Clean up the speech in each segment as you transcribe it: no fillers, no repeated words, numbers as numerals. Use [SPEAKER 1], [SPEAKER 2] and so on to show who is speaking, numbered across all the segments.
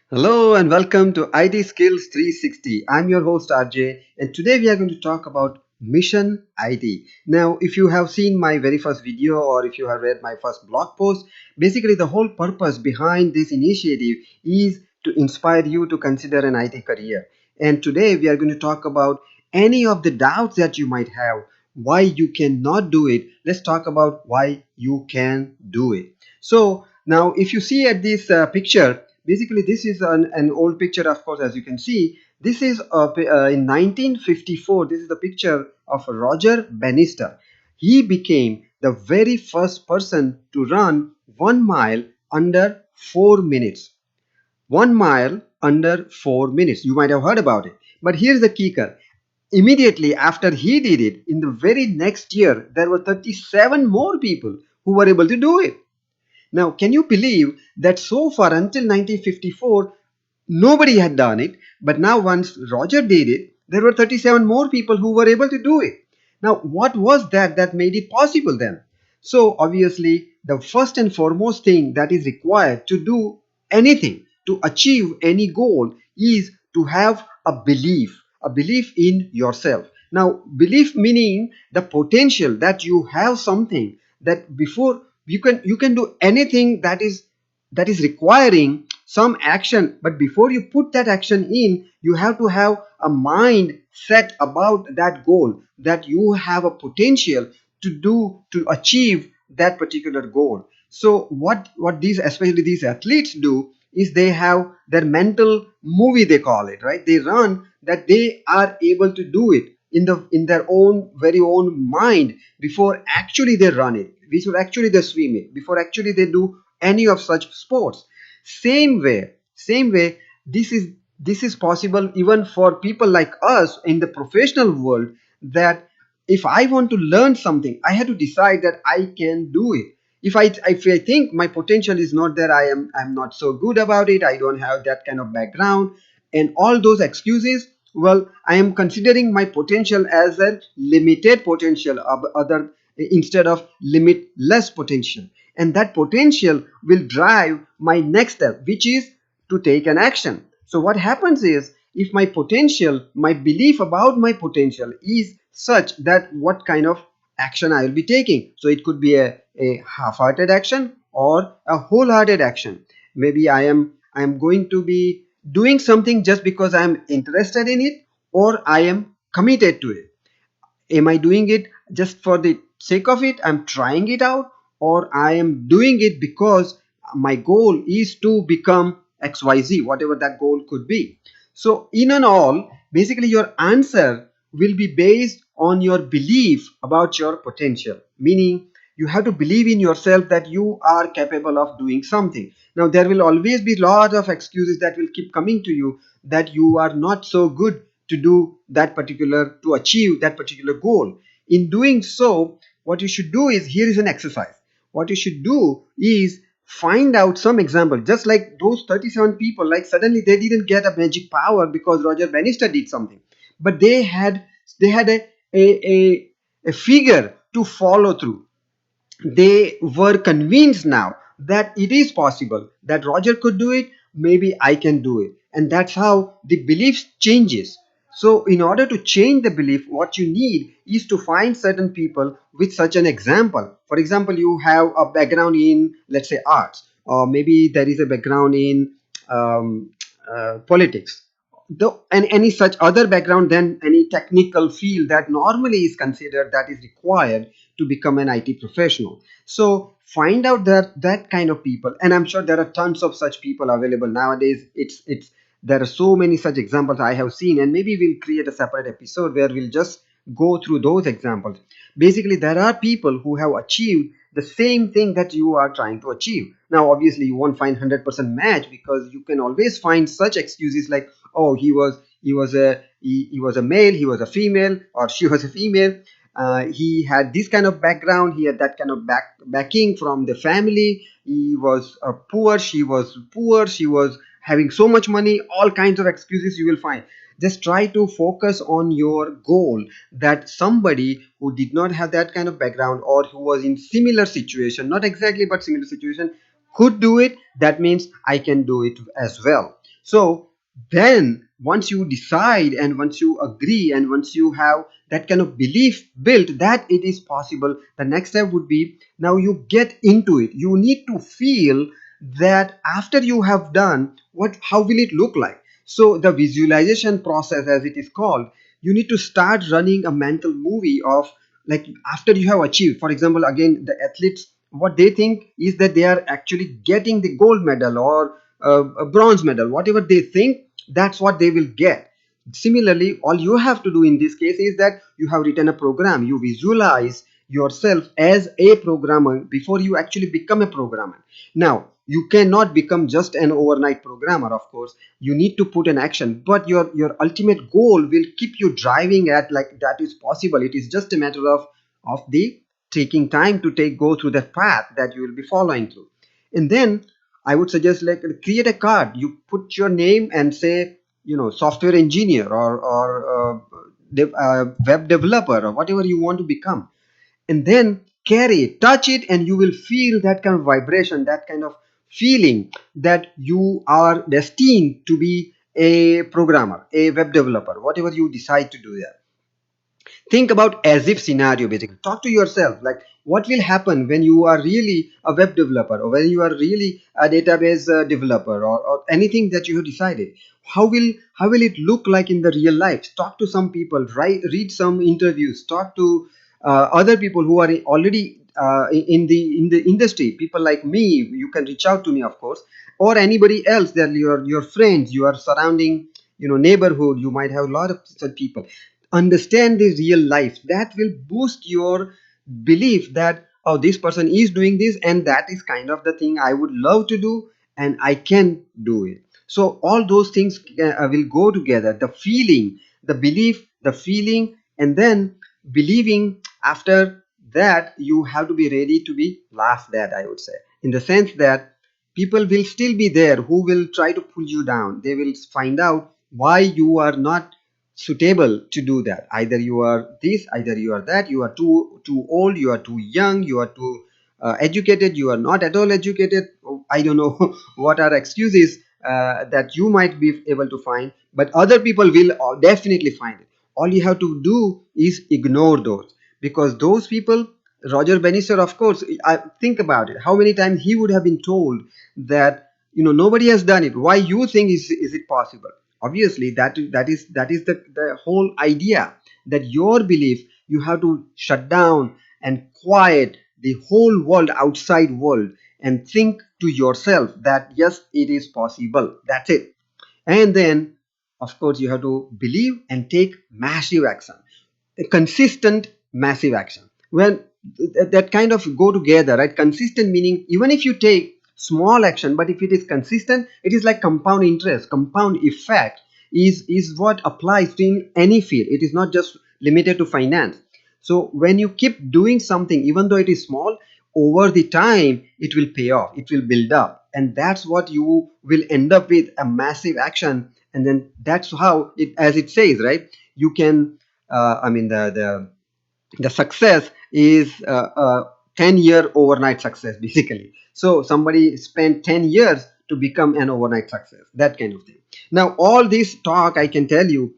[SPEAKER 1] Hello and welcome to IT Skills 360. I'm your host RJ, and today we are going to talk about Mission IT. Now, if you have seen my very first video or if you have read my first blog post, basically the whole purpose behind this initiative is to inspire you to consider an IT career. And today we are going to talk about any of the doubts that you might have, why you cannot do it. Let's talk about why you can do it. So, now if you see at this picture, basically this is an old picture, of course, as you can see. This is in 1954. This is the picture of Roger Bannister. He became the very first person to run 1 mile under 4 minutes. 1 mile under 4 minutes. You might have heard about it. But here's the kicker. Immediately after he did it, in the very next year, there were 37 more people who were able to do it. Now, can you believe that so far until 1954, nobody had done it, but now once Roger did it, there were 37 more people who were able to do it. Now, what was that made it possible then? So, obviously, the first and foremost thing that is required to do anything, to achieve any goal, is to have a belief in yourself. Now, belief meaning the potential that you have something that before you can do anything that is requiring some action, but before you put that action in, you have to have a mind set about that goal, that you have a potential to achieve that particular goal. So what these, especially these athletes, do is they have their mental movie, they call it, right? They run that they are able to do it in their own very own mind before actually they run it, before actually they swim it, before actually they do any of such sports. Same way, this is possible even for people like us in the professional world, that if I want to learn something, I have to decide that I can do it. If I think my potential is not there, I'm not so good about it, I don't have that kind of background, and all those excuses, well, I am considering my potential as a limited potential of other, instead of limitless potential. And that potential will drive my next step, which is to take an action. So what happens is, if my potential, my belief about my potential is such, that what kind of action I will be taking. So it could be a half-hearted action or a wholehearted action. Maybe I am going to be doing something just because I am interested in it, or I am committed to it. Am I doing it just for the sake of it, I'm trying it out, or I am doing it because my goal is to become XYZ, whatever that goal could be. So in and all, basically your answer will be based on your belief about your potential, meaning you have to believe in yourself that you are capable of doing something. Now there will always be a lot of excuses that will keep coming to you, that you are not so good to do that particular, to achieve that particular goal. In doing so, what you should do is, here is an exercise. What you should do is find out some example, just like those 37 people, like suddenly they didn't get a magic power because Roger Bannister did something, but they had a figure to follow through. They were convinced now that it is possible, that Roger could do it, maybe I can do it. And that's how the belief changes. So in order to change the belief, what you need is to find certain people with such an example. For example, you have a background in, let's say, arts, or maybe there is a background in politics, and any such other background than any technical field that normally is considered, that is required to become an IT professional. So find out that kind of people, and I'm sure there are tons of such people available nowadays. It's There are so many such examples I have seen, and maybe we'll create a separate episode where we'll just go through those examples. Basically, there are people who have achieved the same thing that you are trying to achieve. Now, obviously, you won't find 100% match, because you can always find such excuses like, oh, he was a male, he was a female, or she was a female. He had this kind of background, he had that kind of backing from the family. He was poor, she was poor, she was having so much money. All kinds of excuses you will find. Just try to focus on your goal, that somebody who did not have that kind of background, or who was in similar situation, not exactly but similar situation, could do it. That means I can do it as well. So then once you decide and once you agree and once you have that kind of belief built that it is possible, the next step would be, now you get into it. You need to feel that after you have done what, how will it look like. So the visualization process, as it is called, you need to start running a mental movie of, like, after you have achieved, for example, again, the athletes, what they think is that they are actually getting the gold medal or a bronze medal, whatever they think, that's what they will get. Similarly, all you have to do in this case is that you have written a program, you visualize yourself as a programmer before you actually become a programmer. Now you cannot become just an overnight programmer, of course. You need to put an action, but your ultimate goal will keep you driving at, like, that is possible. It is just a matter of the taking time to take go through the path that you will be following through. And then I would suggest, like, create a card. You put your name and say, software engineer or web developer or whatever you want to become, and then carry it, touch it, and you will feel that kind of vibration, that kind of feeling that you are destined to be a programmer, a web developer, whatever you decide to do there. Think about as if scenario. Basically, talk to yourself, like, what will happen when you are really a web developer, or when you are really a database developer, or anything that you have decided. How will it look like in the real life? Talk to some people, read some interviews, talk to other people who are already in the industry, people like me. You can reach out to me, of course, or anybody else, that your friends, your surrounding, neighborhood. You might have a lot of such people. Understand the real life. That will boost your belief that, oh, this person is doing this, and that is kind of the thing I would love to do, and I can do it. So all those things will go together: the feeling, the belief, the feeling, and then believing. After that, you have to be ready to be laughed at, I would say, in the sense that people will still be there who will try to pull you down. They will find out why you are not suitable to do that. Either you are this, either you are that. You are too old, you are too young, you are too educated, you are not at all educated. I don't know what are excuses that you might be able to find, but other people will definitely find it. All you have to do is ignore those, because those people, Roger Bannister, of course, I think about it, how many times he would have been told that, nobody has done it, why you think is it possible. Obviously, that is the whole idea, that your belief, you have to shut down and quiet the whole world, outside world, and think to yourself that yes, it is possible. That's it. And then, of course, you have to believe and take massive action, a consistent massive action. When that kind of go together, right? Consistent meaning, even if you take small action, but if it is consistent, it is like compound interest, compound effect is what applies to in any field. It is not just limited to finance. So when you keep doing something, even though it is small, over the time it will pay off, it will build up, and that's what you will end up with, a massive action. And then that's how it, as it says, right, you can I mean, the success is a 10-year overnight success, basically. So somebody spent 10 years to become an overnight success, that kind of thing. Now all this talk, I can tell you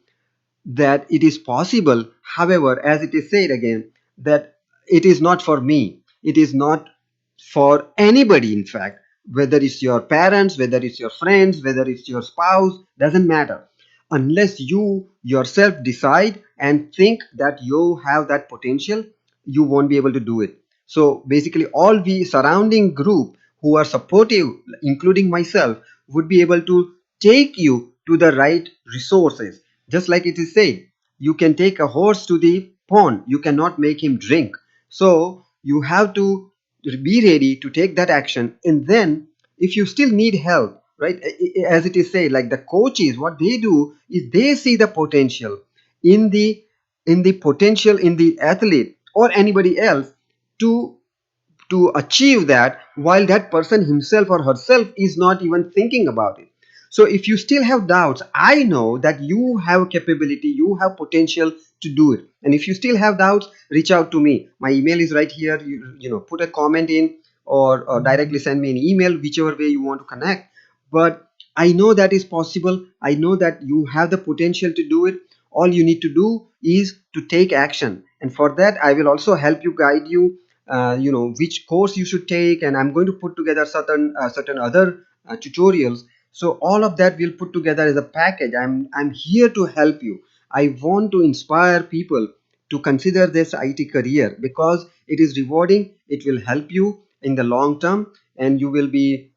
[SPEAKER 1] that it is possible. However, as it is said again, that it is not for me, it is not for anybody, in fact, whether it's your parents, whether it's your friends, whether it's your spouse, doesn't matter, unless you yourself decide and think that you have that potential. You won't be able to do it. So basically, all the surrounding group who are supportive, including myself, would be able to take you to the right resources. Just like it is said, you can take a horse to the pond, you cannot make him drink. So you have to be ready to take that action. And then if you still need help, right, as it is said, like the coaches, what they do is they see the potential in the potential in the athlete or anybody else to achieve that, while that person himself or herself is not even thinking about it. So if you still have doubts, I know that you have capability, you have potential to do it. And if you still have doubts, reach out to me. My email is right here. Put a comment in, or directly send me an email, whichever way you want to connect. But I know that is possible. I know that you have the potential to do it. All you need to do is to take action. And for that, I will also help you, guide you, which course you should take. And I'm going to put together certain other tutorials. So all of that we'll put together as a package. I'm here to help you. I want to inspire people to consider this IT career because it is rewarding. It will help you in the long term, and you'll be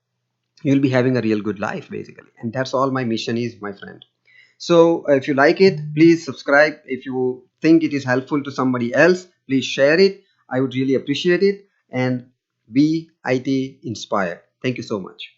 [SPEAKER 1] having a real good life basically. And that's all my mission is, my friend. So if you like it, please subscribe. If you think it is helpful to somebody else, please share it. I would really appreciate it. And be IT inspired. Thank you so much.